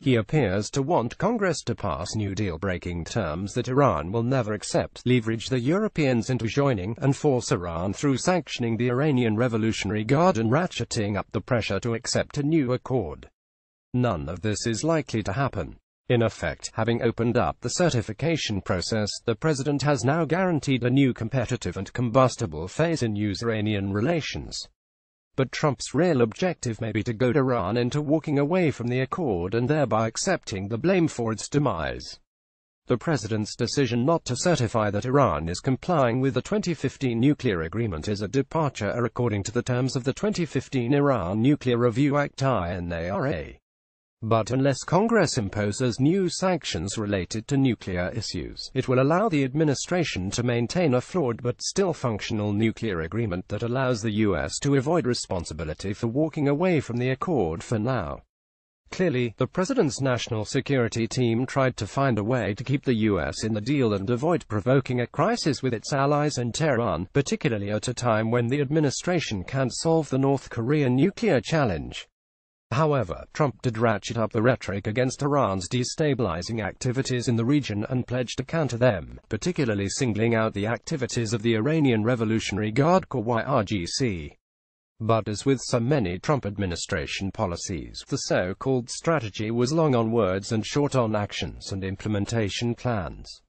He appears to want Congress to pass new deal-breaking terms that Iran will never accept, leverage the Europeans into joining, and force Iran through sanctioning the Iranian Revolutionary Guard and ratcheting up the pressure to accept a new accord. None of this is likely to happen. In effect, having opened up the certification process, the president has now guaranteed a new competitive and combustible phase in US-Iranian relations. But Trump's real objective may be to goad Iran into walking away from the accord and thereby accepting the blame for its demise. The president's decision not to certify that Iran is complying with the 2015 nuclear agreement is a departure according to the terms of the 2015 Iran Nuclear Review Act INARA. But unless Congress imposes new sanctions related to nuclear issues, it will allow the administration to maintain a flawed but still functional nuclear agreement that allows the U.S. to avoid responsibility for walking away from the accord for now. Clearly, the president's national security team tried to find a way to keep the U.S. in the deal and avoid provoking a crisis with its allies in Tehran, particularly at a time when the administration can't solve the North Korean nuclear challenge. However, Trump did ratchet up the rhetoric against Iran's destabilizing activities in the region and pledged to counter them, particularly singling out the activities of the Iranian Revolutionary Guard Corps (IRGC). But as with so many Trump administration policies, the so-called strategy was long on words and short on actions and implementation plans.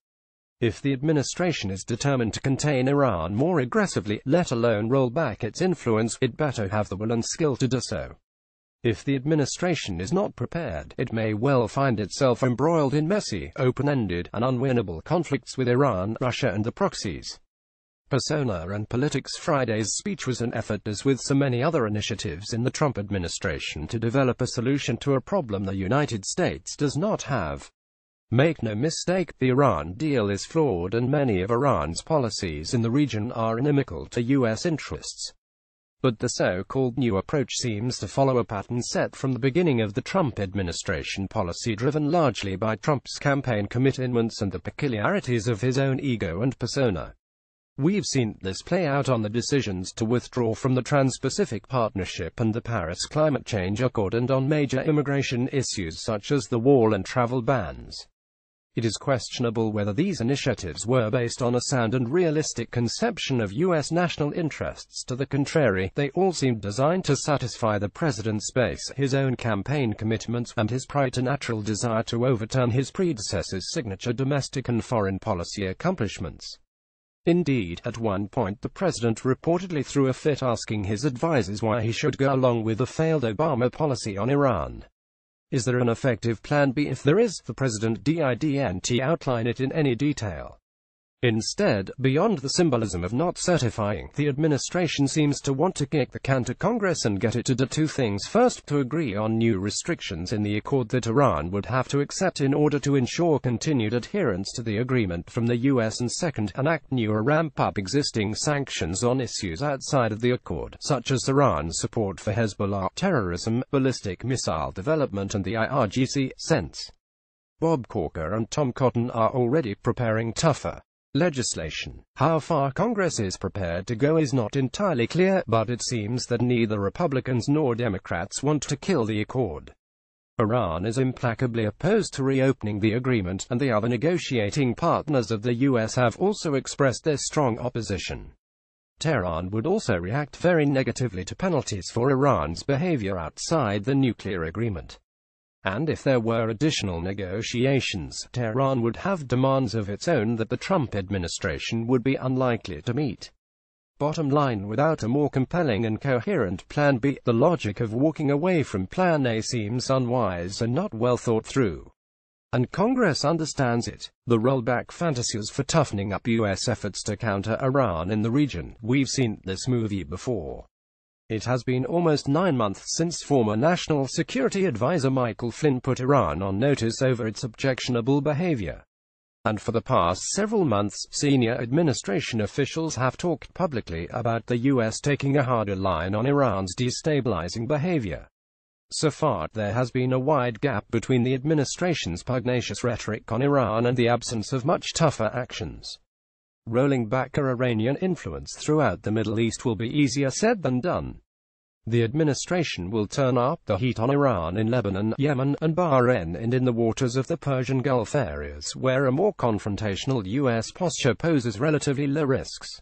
If the administration is determined to contain Iran more aggressively, let alone roll back its influence, it better have the will and skill to do so. If the administration is not prepared, it may well find itself embroiled in messy, open-ended, and unwinnable conflicts with Iran, Russia and the proxies. Persona and Politics Friday's speech was an effort, as with so many other initiatives in the Trump administration, to develop a solution to a problem the United States does not have. Make no mistake, the Iran deal is flawed and many of Iran's policies in the region are inimical to U.S. interests. But the so-called new approach seems to follow a pattern set from the beginning of the Trump administration, policy driven largely by Trump's campaign commitments and the peculiarities of his own ego and persona. We've seen this play out on the decisions to withdraw from the Trans-Pacific Partnership and the Paris Climate Change Accord, and on major immigration issues such as the wall and travel bans. It is questionable whether these initiatives were based on a sound and realistic conception of U.S. national interests. To the contrary, they all seemed designed to satisfy the president's base, his own campaign commitments, and his preternatural desire to overturn his predecessor's signature domestic and foreign policy accomplishments. Indeed, at one point the president reportedly threw a fit asking his advisers why he should go along with the failed Obama policy on Iran. Is there an effective plan B? If there is, the president didn't outline it in any detail. Instead, beyond the symbolism of not certifying, the administration seems to want to kick the can to Congress and get it to do two things. First, to agree on new restrictions in the accord that Iran would have to accept in order to ensure continued adherence to the agreement from the U.S. and second, enact new or ramp up existing sanctions on issues outside of the accord, such as Iran's support for Hezbollah, terrorism, ballistic missile development and the IRGC. Since Bob Corker and Tom Cotton are already preparing tougher legislation, how far Congress is prepared to go is not entirely clear, but it seems that neither Republicans nor Democrats want to kill the accord. Iran is implacably opposed to reopening the agreement, and the other negotiating partners of the U.S. have also expressed their strong opposition. Tehran would also react very negatively to penalties for Iran's behavior outside the nuclear agreement. And if there were additional negotiations, Tehran would have demands of its own that the Trump administration would be unlikely to meet. Bottom line, without a more compelling and coherent Plan B, the logic of walking away from Plan A seems unwise and not well thought through. And Congress understands it. The rollback fantasies for toughening up U.S. efforts to counter Iran in the region. We've seen this movie before. It has been almost 9 months since former National Security Advisor Michael Flynn put Iran on notice over its objectionable behavior. And for the past several months, senior administration officials have talked publicly about the U.S. taking a harder line on Iran's destabilizing behavior. So far, there has been a wide gap between the administration's pugnacious rhetoric on Iran and the absence of much tougher actions. Rolling back Iranian influence throughout the Middle East will be easier said than done. The administration will turn up the heat on Iran in Lebanon, Yemen, and Bahrain, and in the waters of the Persian Gulf areas where a more confrontational U.S. posture poses relatively low risks.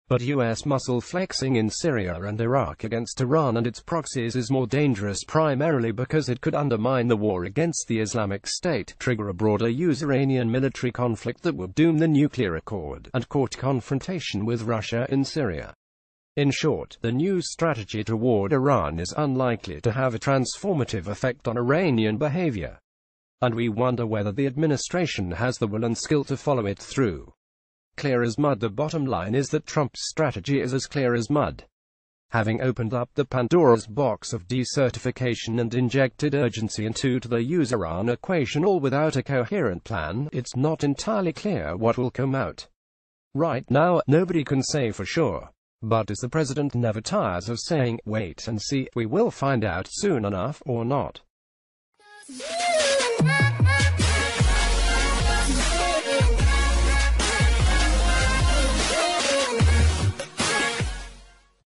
But U.S. muscle flexing in Syria and Iraq against Iran and its proxies is more dangerous primarily because it could undermine the war against the Islamic State, trigger a broader US-Iranian military conflict that would doom the nuclear accord, and court confrontation with Russia in Syria. In short, the new strategy toward Iran is unlikely to have a transformative effect on Iranian behavior. And we wonder whether the administration has the will and skill to follow it through. Clear as mud. The bottom line is that Trump's strategy is as clear as mud. Having opened up the Pandora's box of decertification and injected urgency into the US-Iran equation all without a coherent plan, it's not entirely clear what will come out. Right now, nobody can say for sure. But as the president never tires of saying, wait and see, we will find out soon enough, or not.